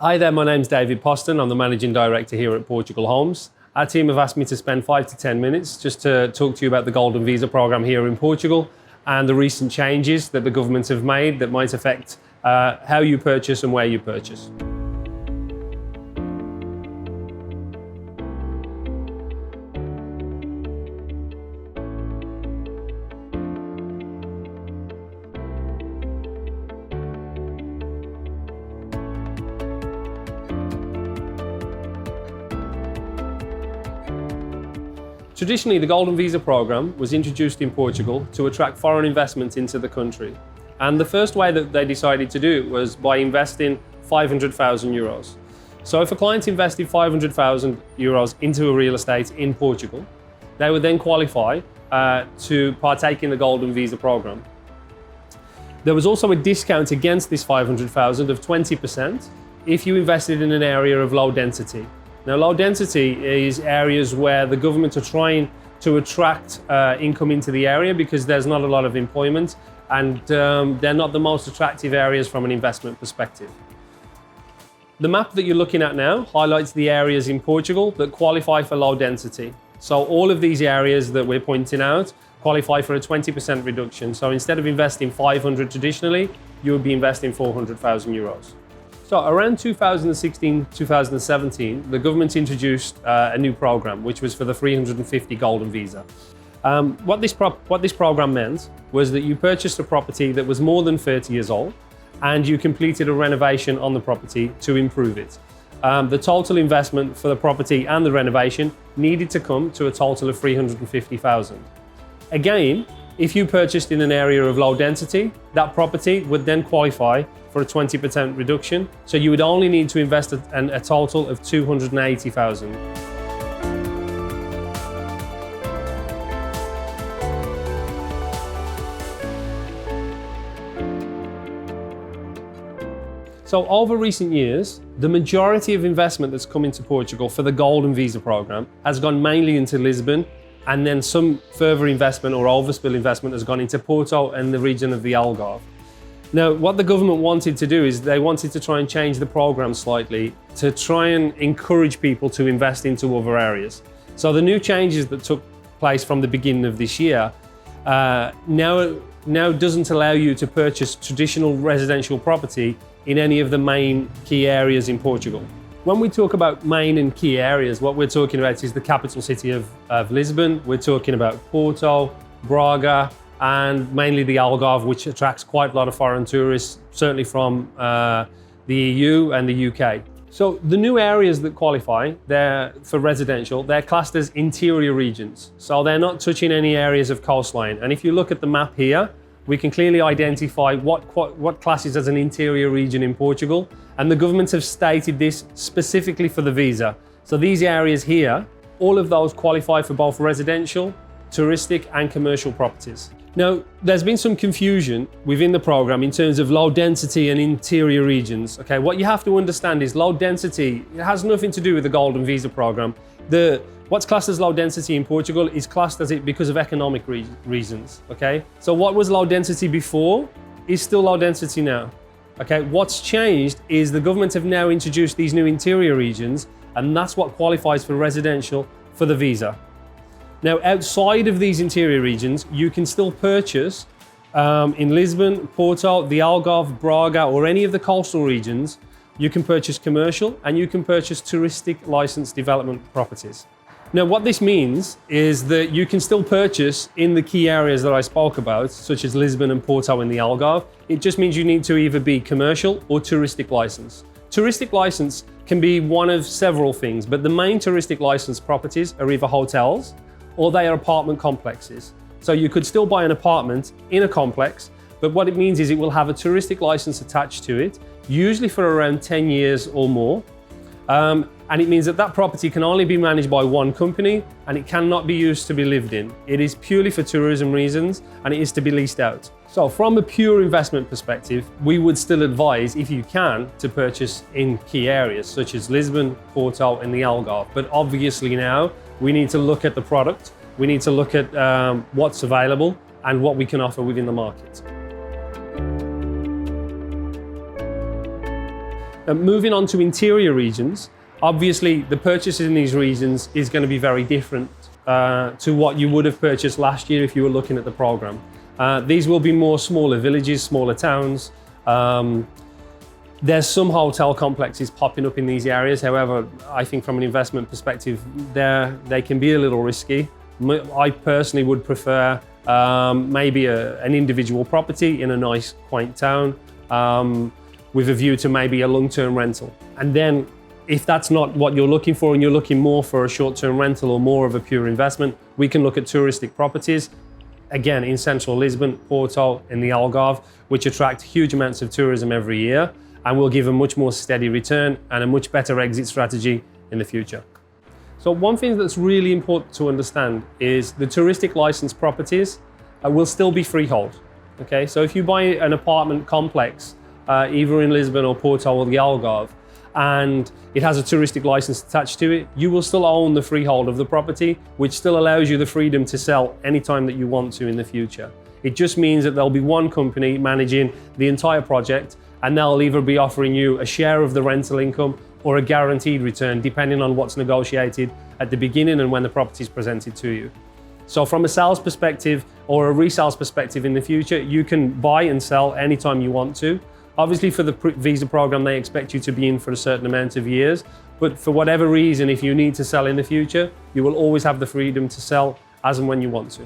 Hi there, my name's David Poston. I'm the Managing Director here at Portugal Homes. Our team have asked me to spend 5 to 10 minutes just to talk to you about the Golden Visa program here in Portugal and the recent changes that the government have made that might affect how you purchase and where you purchase. Traditionally, the Golden Visa program was introduced in Portugal to attract foreign investment into the country. And the first way that they decided to do it was by investing 500,000 euros. So if a client invested 500,000 euros into a real estate in Portugal, they would then qualify to partake in the Golden Visa program. There was also a discount against this 500,000 of 20% if you invested in an area of low density. Now, low density is areas where the government are trying to attract income into the area because there's not a lot of employment and they're not the most attractive areas from an investment perspective. The map that you're looking at now highlights the areas in Portugal that qualify for low density. So all of these areas that we're pointing out qualify for a 20% reduction. So instead of investing 500 traditionally, you would be investing 400,000 euros. So around 2016-2017, the government introduced a new program, which was for the 350 Golden Visa. What this program meant was that you purchased a property that was more than 30 years old and you completed a renovation on the property to improve it. The total investment for the property and the renovation needed to come to a total of 350,000. Again, if you purchased in an area of low density, that property would then qualify for a 20% reduction. So you would only need to invest a total of 280,000. So over recent years, the majority of investment that's come into Portugal for the Golden Visa program has gone mainly into Lisbon, and then some further investment or overspill investment has gone into Porto and the region of the Algarve. Now, what the government wanted to do is they wanted to try and change the program slightly to try and encourage people to invest into other areas. So the new changes that took place from the beginning of this year now doesn't allow you to purchase traditional residential property in any of the main key areas in Portugal. When we talk about main and key areas, what we're talking about is the capital city of Lisbon. We're talking about Porto, Braga, and mainly the Algarve, which attracts quite a lot of foreign tourists, certainly from the EU and the UK. So the new areas that qualify, they're for residential, they're classed as interior regions. So they're not touching any areas of coastline. And if you look at the map here, we can clearly identify what classes as an interior region in Portugal. And the government have stated this specifically for the visa. So these areas here, all of those qualify for both residential, touristic and commercial properties. Now, there's been some confusion within the program in terms of low density and interior regions. Okay, what you have to understand is low density, it has nothing to do with the Golden Visa program. What's classed as low density in Portugal is classed as it because of economic reasons. Okay, so what was low density before is still low density now. Okay, what's changed is the government have now introduced these new interior regions, and that's what qualifies for residential for the visa. Now, outside of these interior regions, you can still purchase in Lisbon, Porto, the Algarve, Braga, or any of the coastal regions. You can purchase commercial and you can purchase touristic licensed development properties. Now, what this means is that you can still purchase in the key areas that I spoke about, such as Lisbon and Porto and the Algarve. It just means you need to either be commercial or touristic license. Touristic license can be one of several things, but the main touristic license properties are either hotels or they are apartment complexes. So you could still buy an apartment in a complex, but what it means is it will have a touristic license attached to it, usually for around 10 years or more. And it means that that property can only be managed by one company and it cannot be used to be lived in. It is purely for tourism reasons and it is to be leased out. So from a pure investment perspective, we would still advise, if you can, to purchase in key areas such as Lisbon, Porto and the Algarve. But obviously now we need to look at the product, we need to look at what's available and what we can offer within the market. Moving on to interior regions, obviously the purchases in these regions is going to be very different to what you would have purchased last year if you were looking at the program. These will be more smaller villages, smaller towns. There's some hotel complexes popping up in these areas. However, I think from an investment perspective, they can be a little risky. I personally would prefer maybe an individual property in a nice, quaint town with a view to maybe a long-term rental. And then if that's not what you're looking for and you're looking more for a short-term rental or more of a pure investment, we can look at touristic properties. Again, in central Lisbon, Porto, in the Algarve, which attract huge amounts of tourism every year and will give a much more steady return and a much better exit strategy in the future. So one thing that's really important to understand is the touristic licensed properties will still be freehold. Okay, so if you buy an apartment complex, either in Lisbon or Porto or the Algarve, and it has a touristic license attached to it, you will still own the freehold of the property, which still allows you the freedom to sell anytime that you want to in the future. It just means that there'll be one company managing the entire project, and they'll either be offering you a share of the rental income or a guaranteed return, depending on what's negotiated at the beginning and when the property is presented to you. So from a sales perspective or a resales perspective in the future, you can buy and sell anytime you want to. Obviously for the visa program, they expect you to be in for a certain amount of years, but for whatever reason, if you need to sell in the future, you will always have the freedom to sell as and when you want to.